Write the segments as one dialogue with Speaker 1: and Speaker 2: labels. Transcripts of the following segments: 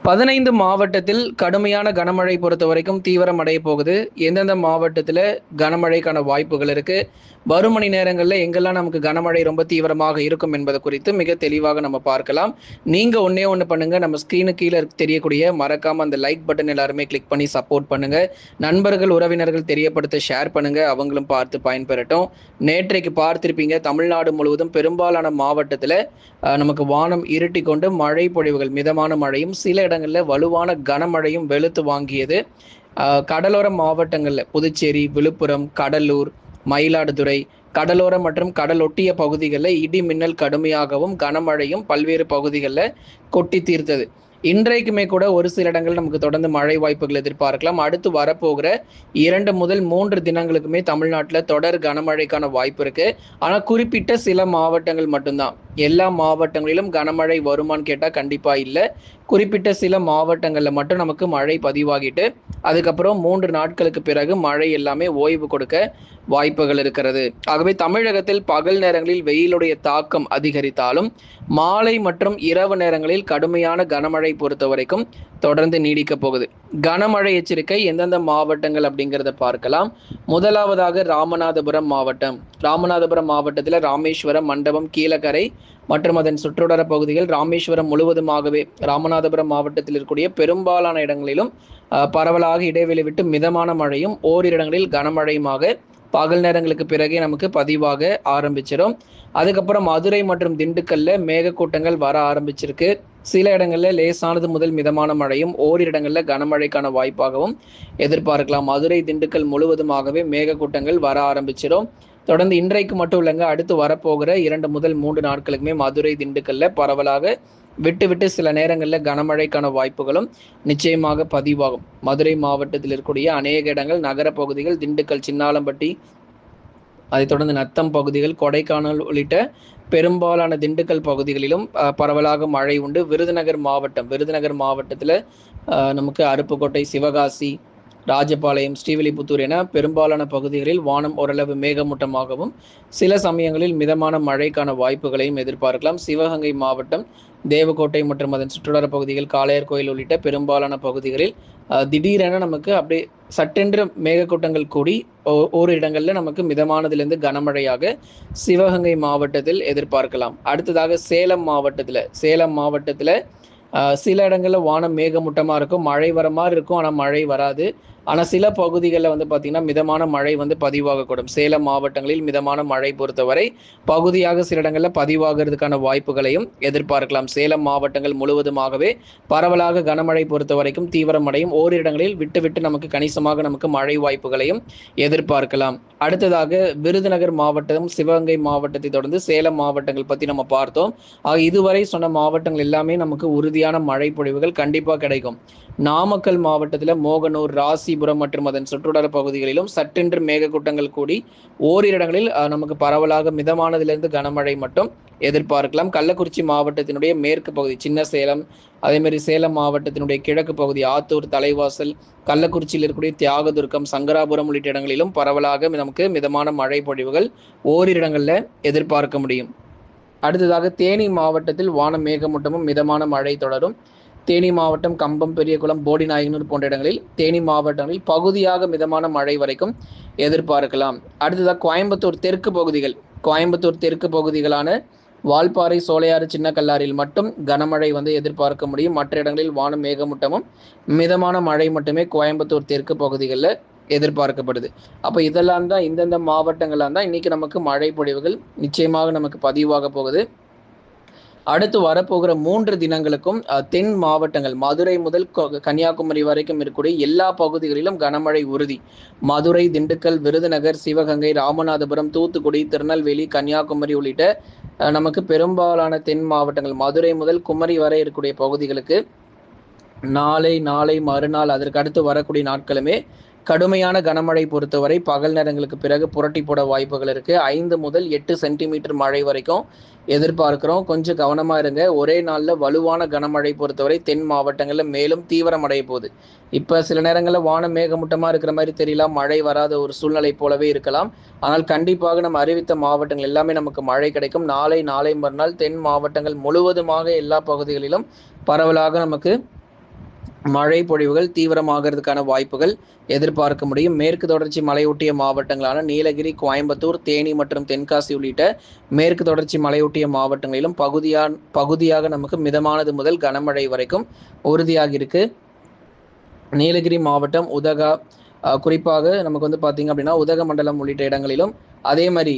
Speaker 1: 15 மாவட்டத்தில் கடுமையான கனமழை பொறுத்தவரைக்கும் தீவிரமடைய போகுது. எந்தெந்த மாவட்டத்தில கனமழைக்கான வாய்ப்புகள் இருக்கு? வரும் மணி நேரங்கள்ல எங்கெல்லாம் நமக்கு கனமழை ரொம்ப தீவிரமாக இருக்கும் என்பது குறித்து மிக தெளிவாக நம்ம பார்க்கலாம். நீங்க ஒண்ணே ஒண்ணு பண்ணுங்க. நம்ம ஸ்க்ரீனுக்கு கீழ தெரியக்கூடிய மறக்காம அந்த லைக் பட்டன் எல்லாருமே கிளிக் பண்ணி சப்போர்ட் பண்ணுங்க. நண்பர்கள், உறவினர்கள் தெரியப்படுத்த ஷேர் பண்ணுங்க. அவங்களும் பார்த்து பயன்பெறட்டும். நேற்றைக்கு பார்த்திருப்பீங்க தமிழ்நாடு முழுவதும் பெரும்பாலான மாவட்டத்தில நமக்கு வானம் இருட்டிக் கொண்டு மழை பொழிவுகள் மிதமான மழையும் சில இடங்கள்ல வலுவான கனமழையும் வெளுத்து வாங்கியது. கடலோர மாவட்டங்கள்ல புதுச்சேரி, விழுப்புரம், கடலூர், மயிலாடுதுறை, கடலோரம் மற்றும் கடலொட்டிய பகுதிகளில் இடி மின்னல் கடுமையாகவும் கனமழையும் பல்வேறு பகுதிகளில் கொட்டி தீர்த்தது. இன்றைக்குமே கூட ஒரு சில இடங்கள் நமக்கு தொடர்ந்து மழை வாய்ப்புகள் எதிர்பார்க்கலாம். அடுத்து வரப்போகிற 2 முதல் 3 தினங்களுக்குமே தமிழ்நாட்டில் தொடர் கனமழைக்கான வாய்ப்பு இருக்கு. ஆனால் குறிப்பிட்ட சில மாவட்டங்கள் மட்டும்தான். எல்லா மாவட்டங்களிலும் கனமழை வருமானு கேட்டால் கண்டிப்பாக இல்லை. குறிப்பிட்ட சில மாவட்டங்களில் மட்டும் நமக்கு மழை பதிவாகிட்டு அதுக்கப்புறம் 3 நாட்களுக்கு பிறகு மழை எல்லாமே ஓய்வு கொடுக்க வாய்ப்புகள் இருக்கிறது. ஆகவே தமிழகத்தில் பகல் நேரங்களில் வெயிலுடைய தாக்கம் அதிகரித்தாலும் மாலை மற்றும் இரவு நேரங்களில் கடுமையான கனமழை பொறுத்த வரைக்கும் தொடர்ந்து நீடிக்க போகுது. கனமழை எச்சரிக்கை எந்தெந்த மாவட்டங்கள் அப்படிங்கிறத பார்க்கலாம். முதலாவதாக ராமநாதபுரம் மாவட்டம். ராமநாதபுரம் மாவட்டத்தில் ராமேஸ்வரம், மண்டபம், கீழக்கரை மற்றும் அதன் சுற்றுவட்டார பகுதிகள், ராமேஸ்வரம் முழுவதுமாகவே ராமநாதபுரம் மாவட்டத்தில் இருக்கக்கூடிய பெரும்பாலான இடங்களிலும் பரவலாக இடைவெளி விட்டு மிதமான மழையும் ஓரிரு இடங்களில் கனமழையுமாக பகல் நேரங்களுக்கு பிறகே நமக்கு பதிவாக ஆரம்பிச்சிடும். அதுக்கப்புறம் மதுரை மற்றும் திண்டுக்கல்ல மேகக்கூட்டங்கள் வர ஆரம்பிச்சிருக்கு. சில இடங்கள்ல லேசானது முதல் மிதமான மழையும் ஓரிரு இடங்கள்ல கனமழைக்கான வாய்ப்பாகவும் எதிர்பார்க்கலாம். மதுரை, திண்டுக்கல் முழுவதுமாகவே மேகக்கூட்டங்கள் வர ஆரம்பிச்சிடும். தொடர்ந்து இன்றைக்கு மட்டும் இல்லைங்க, அடுத்து வரப்போகிற 2 முதல் 3 நாட்களுக்குமே மதுரை, திண்டுக்கல்ல பரவலாக விட்டு விட்டு சில நேரங்களில் கனமழைக்கான வாய்ப்புகளும் நிச்சயமாக பதிவாகும். மதுரை மாவட்டத்தில் இருக்கக்கூடிய அநேக இடங்கள், நகர பகுதிகள், திண்டுக்கல், சின்னாளம்பட்டி, அதைத் தொடர்ந்து நத்தம் பகுதிகள், கொடைக்கானல் உள்ளிட்ட பெரும்பாலான திண்டுக்கல் பகுதிகளிலும் பரவலாக மழை உண்டு. விருதுநகர் மாவட்டத்தில் நமக்கு அருப்புக்கோட்டை, சிவகாசி, ராஜபாளையம், ஸ்ரீவில்லிபுத்தூர் என பெரும்பாலான பகுதிகளில் வானம் ஓரளவு மேகமூட்டமாகவும் சில சமயங்களில் மிதமான மழைக்கான வாய்ப்புகளையும் எதிர்பார்க்கலாம். சிவகங்கை மாவட்டம், தேவக்கோட்டை மற்றும் அதன் சுற்றுலா பகுதிகள், காளையர் கோயில் உள்ளிட்ட பெரும்பாலான பகுதிகளில் திடீரென நமக்கு அப்படியே சட்டென்று மேகக்கூட்டங்கள் கூடி ஒரு இடங்களில் நமக்கு மிதமானதிலிருந்து கனமழையாக சிவகங்கை மாவட்டத்தில் எதிர்பார்க்கலாம். அடுத்ததாக சேலம் மாவட்டத்தில் சில இடங்களில் வானம் மேகமூட்டமாக இருக்கும், மழை வர மாதிரி இருக்கும், ஆனால் மழை வராது. ஆனால் சில பகுதிகளில் பார்த்திங்கன்னா மிதமான மழை பதிவாகக்கூடும். சேலம் மாவட்டங்களில் மிதமான மழை பொறுத்தவரை பகுதியாக சில இடங்களில் பதிவாகிறதுக்கான வாய்ப்புகளையும் எதிர்பார்க்கலாம். சேலம் மாவட்டங்கள் முழுவதுமாகவே பரவலாக கனமழை பொறுத்த வரைக்கும் தீவிரமடையும். ஓரிரு இடங்களில் விட்டு விட்டு நமக்கு கணிசமாக நமக்கு மழை வாய்ப்புகளையும் எதிர்பார்க்கலாம். அடுத்ததாக விருதுநகர் மாவட்டம், சிவகங்கை மாவட்டத்தை தொடர்ந்து சேலம் மாவட்டங்கள் பற்றி நம்ம பார்த்தோம். இதுவரை சொன்ன மாவட்டங்கள் எல்லாமே நமக்கு உறுதியான மழை பொழிவுகள் கண்டிப்பாக கிடைக்கும். நாமக்கல் மாவட்டத்தில் மோகனூர், ராசிபுரம் மற்றும் அதன் சுற்றுவட்டார பகுதிகளிலும் சட்டென்று மேகக்கூட்டங்கள் கூடி ஓரிரு இடங்களில் நமக்கு பரவலாக மிதமானதிலிருந்து கனமழை மட்டும் எதிர்பார்க்கலாம். கள்ளக்குறிச்சி மாவட்டத்தினுடைய மேற்கு பகுதி சின்ன சேலம், அதேமாதிரி சேலம் மாவட்டத்தினுடைய கிழக்கு பகுதி ஆத்தூர், தலைவாசல், கள்ளக்குறிச்சியில் இருக்கக்கூடிய தியாகதுர்க்கம், சங்கராபுரம் உள்ளிட்ட இடங்களிலும் பரவலாக நமக்கு மிதமான மழை பொழிவுகள் ஓரிரு இடங்களில் எதிர்பார்க்க முடியும். அடுத்ததாக தேனி மாவட்டத்தில் வானம் மேகமூட்டமும் மிதமான மழை தொடரும். தேனி மாவட்டம், கம்பம், பெரியகுளம், போடிநாயக்கனூர் போன்ற இடங்களில் தேனி மாவட்டங்களில் பகுதியாக மிதமான மழை வரைக்கும் எதிர்பார்க்கலாம். அடுத்ததாக கோயம்புத்தூர் தெற்கு பகுதிகளான வால்பாறை, சோலையாறு, சின்ன கல்லாரில் மட்டும் கனமழை எதிர்பார்க்க முடியும். மற்ற இடங்களில் வானம் மேகமூட்டமும் மிதமான மழை மட்டுமே கோயம்புத்தூர் தெற்கு பகுதிகளில் எதிர்பார்க்கப்படுது. அப்போ இதெல்லாம் தான் இந்தந்த மாவட்டங்கள்லாம் தான் இன்னைக்கு நமக்கு மழை பொழிவுகள் நிச்சயமாக நமக்கு பதிவாக போகுது. அடுத்து வரப்போகிற 3 தினங்களுக்கும் தென் மாவட்டங்கள் மதுரை முதல் கன்னியாகுமரி வரைக்கும் இருக்கக்கூடிய எல்லா பகுதிகளிலும் கனமழை உறுதி. மதுரை, திண்டுக்கல், விருதுநகர், சிவகங்கை, ராமநாதபுரம், தூத்துக்குடி, திருநெல்வேலி, கன்னியாகுமரி உள்ளிட்ட நமக்கு பெரும்பாலான தென் மாவட்டங்கள் மதுரை முதல் குமரி வரை இருக்கக்கூடிய பகுதிகளுக்கு நாளை மறுநாள் அதற்கு அடுத்து வரக்கூடிய நாட்களுமே கடுமையான கனமழை பொறுத்தவரை பகல் நேரங்களுக்கு பிறகு புரட்டி போட வாய்ப்புகள் இருக்கு. 5 முதல் 8 சென்டிமீட்டர் மழை வரைக்கும் எதிர்பார்க்கிறோம். கொஞ்சம் கவனமா இருங்க. ஒரே நாளில் வலுவான கனமழை பொறுத்தவரை தென் மாவட்டங்களில் மேலும் தீவிரமடைய போகுது. இப்போ சில நேரங்களில் வானம் மேகமூட்டமாக இருக்கிற மாதிரி தெரியலாம், மழை வராத ஒரு சூழ்நிலை போலவே இருக்கலாம். ஆனால் கண்டிப்பாக நம்ம அறிவித்த மாவட்டங்கள் எல்லாமே நமக்கு மழை கிடைக்கும். நாளை மறுநாள் தென் மாவட்டங்கள் முழுவதுமாக எல்லா பகுதிகளிலும் பரவலாக நமக்கு மழை பொழிவுகள் தீவிரமாகிறதுக்கான வாய்ப்புகள் எதிர்பார்க்க முடியும். மேற்கு தொடர்ச்சி மலையொட்டிய மாவட்டங்களான நீலகிரி, கோயம்புத்தூர், தேனி மற்றும் தென்காசி உள்ளிட்ட மேற்கு தொடர்ச்சி மலையொட்டிய மாவட்டங்களிலும் பகுதியாக நமக்கு மிதமானது முதல் கனமழை வரைக்கும் உறுதியாகி இருக்கு. நீலகிரி மாவட்டம் உதகா, குறிப்பாக நமக்கு வந்து பார்த்தீங்க அப்படின்னா உதகமண்டலம் உள்ளிட்ட இடங்களிலும், அதே மாதிரி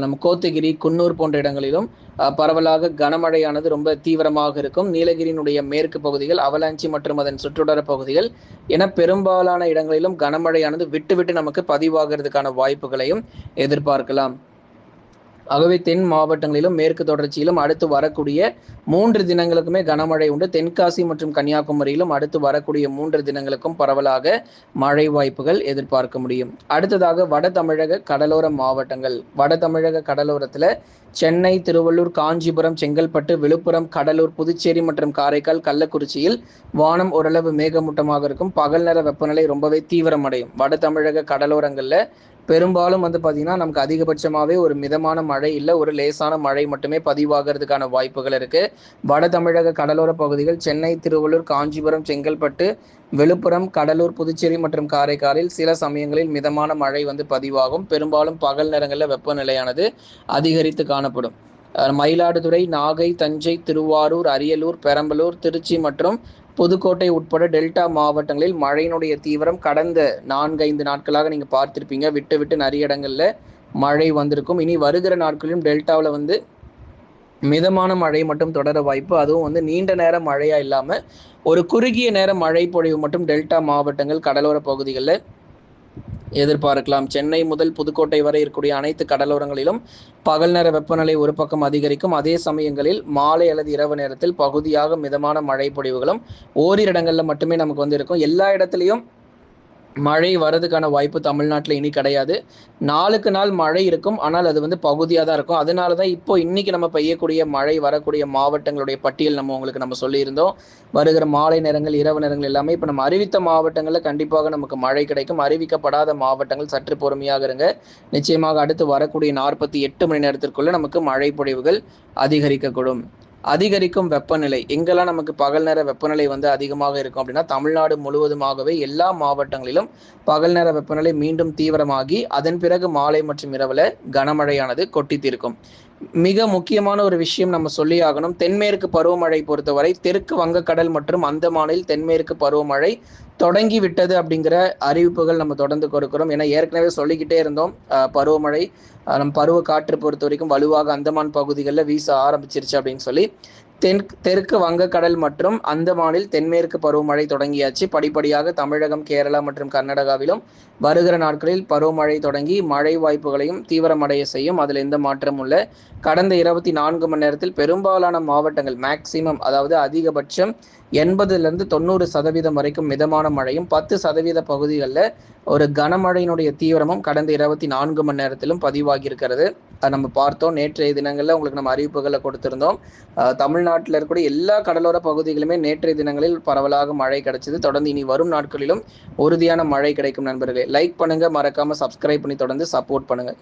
Speaker 1: நம்ம கோத்தகிரி, குன்னூர் போன்ற இடங்களிலும் பரவலாக கனமழையானது ரொம்ப தீவிரமாக இருக்கும். நீலகிரியினுடைய மேற்கு பகுதிகள், அவலாஞ்சி மற்றும் அதன் சுற்றுவட்டார பகுதிகள் என பெரும்பாலான இடங்களிலும் கனமழையானது விட்டு விட்டு நமக்கு பதிவாகிறதுக்கான வாய்ப்புகளையும் எதிர்பார்க்கலாம். ஆகவே தென் மாவட்டங்களிலும் மேற்கு தொடர்ச்சியிலும் அடுத்து வரக்கூடிய 3 தினங்களுக்குமே கனமழை உண்டு. தென்காசி மற்றும் கன்னியாகுமரியிலும் அடுத்து வரக்கூடிய 3 தினங்களுக்கும் பரவலாக மழை வாய்ப்புகள் எதிர்பார்க்க முடியும். அடுத்ததாக வட தமிழக கடலோர மாவட்டங்கள். வட தமிழக கடலோரத்தில் சென்னை, திருவள்ளூர், காஞ்சிபுரம், செங்கல்பட்டு, விழுப்புரம், கடலூர், புதுச்சேரி மற்றும் காரைக்கால், கள்ளக்குறிச்சியில் வானம் ஓரளவு மேகமூட்டமாக இருக்கும். பகல் நேர வெப்பநிலை ரொம்பவே தீவிரமடையும். வட தமிழக கடலோரங்களில் பெரும்பாலும் வந்து பார்த்தீங்கன்னா நமக்கு அதிகபட்சமாகவே ஒரு மிதமான மழை இல்லை, ஒரு லேசான மழை மட்டுமே பதிவாகிறதுக்கான வாய்ப்புகள் இருக்குது. வட தமிழக கடலோர பகுதிகள் சென்னை, திருவள்ளூர், காஞ்சிபுரம், செங்கல்பட்டு, விழுப்புரம், கடலூர், புதுச்சேரி மற்றும் காரைக்காலில் சில சமயங்களில் மிதமான மழை வந்து பதிவாகும். பெரும்பாலும் பகல் நேரங்களில் வெப்பநிலையானது அதிகரித்து காணப்படும். மயிலாடுதுறை, நாகை, தஞ்சை, திருவாரூர், அரியலூர், பெரம்பலூர், திருச்சி மற்றும் புதுக்கோட்டை உட்பட டெல்டா மாவட்டங்களில் மழையினுடைய தீவிரம் கடந்த 4-5 நாட்களாக நீங்கள் பார்த்துருப்பீங்க. விட்டு விட்டு நிறைய இடங்களில் மழை வந்திருக்கும். இனி வருகிற நாட்களிலும் டெல்டாவில் வந்து மிதமான மழை மட்டும் தொடர வாய்ப்பு. அதுவும் வந்து நீண்ட நேர மழையாக இல்லாமல் ஒரு குறுகிய நேர மழை பொழிவு மட்டும் டெல்டா மாவட்டங்கள் கடலோர பகுதிகளில் எதிர்பார்க்கலாம். சென்னை முதல் புதுக்கோட்டை வரை இருக்கக்கூடிய அனைத்து கடலோரங்களிலும் பகல் நேர வெப்பநிலை ஒரு பக்கம் அதிகரிக்கும். அதே சமயங்களில் மாலை அல்லது இரவு நேரத்தில் பகுதியாக மிதமான மழை பொழிவுகளும் ஓரிரு இடங்களில் மட்டுமே நமக்கு வந்து இருக்கும். எல்லா இடத்துலையும் மழை வரதுக்கான வாய்ப்பு தமிழ்நாட்டில் இனி கிடையாது. நாளுக்கு நாள் மழை இருக்கும், ஆனால் அது வந்து பகுதியாக தான் இருக்கும். அதனால தான் இப்போ இன்னைக்கு நம்ம பெய்யக்கூடிய மழை வரக்கூடிய மாவட்டங்களுடைய பட்டியல் நம்ம சொல்லியிருந்தோம். வருகிற மாலை நேரங்கள், இரவு நேரங்கள் எல்லாமே இப்போ நம்ம அறிவித்த மாவட்டங்களில் கண்டிப்பாக நமக்கு மழை கிடைக்கும். அறிவிக்கப்படாத மாவட்டங்கள் சற்று பொறுமையாக இருங்க. நிச்சயமாக அடுத்து வரக்கூடிய 48 மணி நேரத்திற்குள்ள நமக்கு மழை பொழிவுகள் அதிகரிக்கக்கூடும். அதிகரிக்கும் வெப்பநிலை எங்கெல்லாம் நமக்கு பகல் நேர வெப்பநிலை வந்து அதிகமாக இருக்கும் அப்படின்னா தமிழ்நாடு முழுவதுமாகவே எல்லா மாவட்டங்களிலும் பகல் நேர வெப்பநிலை மீண்டும் தீவிரமாகி அதன் பிறகு மாலை மற்றும் இரவுல கனமழையானது கொட்டி தீர்க்கும். மிக முக்கியமான ஒரு விஷயம் நம்ம சொல்லி ஆகணும். தென்மேற்கு பருவமழை பொறுத்தவரை தெற்கு வங்கக்கடல் மற்றும் அந்தமானில் தென்மேற்கு பருவமழை தொடங்கி விட்டது அப்படிங்கிற அறிவிப்புகள் நம்ம தொடர்ந்து கொடுக்கிறோம். ஏன்னா ஏற்கனவே சொல்லிக்கிட்டே இருந்தோம், பருவமழை நம்ம பருவ காற்று பொறுத்த வரைக்கும் வலுவாக அந்தமான் பகுதிகளில் வீச ஆரம்பிச்சிருச்சு அப்படின்னு சொல்லி தெற்கு வங்கக்கடல் மற்றும் அந்தமானில் தென்மேற்கு பருவமழை தொடங்கியாச்சு. படிப்படியாக தமிழகம், கேரளா மற்றும் கர்நாடகாவிலும் வருகிற நாட்களில் பருவமழை தொடங்கி மழை வாய்ப்புகளையும் தீவிரமடைய செய்யும். அதில் எந்த மாற்றமும் இல்லை. கடந்த 24 மணி நேரத்தில் பெரும்பாலான மாவட்டங்கள் மேக்சிமம், அதாவது அதிகபட்சம் 80-90% வரைக்கும் மிதமான மழையும் 10% பகுதிகளில் ஒரு கனமழையினுடைய தீவிரமும் கடந்த 24 மணி நேரத்திலும் பதிவாகி இருக்கிறது. அதை நம்ம பார்த்தோம். நேற்றைய தினங்களில் உங்களுக்கு நம்ம அறிவிப்புகளை கொடுத்திருந்தோம். தமிழ்நாட்டில் இருக்கக்கூடிய எல்லா கடலோர பகுதிகளுமே நேற்றைய தினங்களில் பரவலாக மழை கிடைச்சது. தொடர்ந்து இனி வரும் நாட்களிலும் உறுதியான மழை கிடைக்கும். நண்பர்களே, லைக் பண்ணுங்க, மறக்காம சப்ஸ்கிரைப் பண்ணி தொடர்ந்து சப்போர்ட் பண்ணுங்க.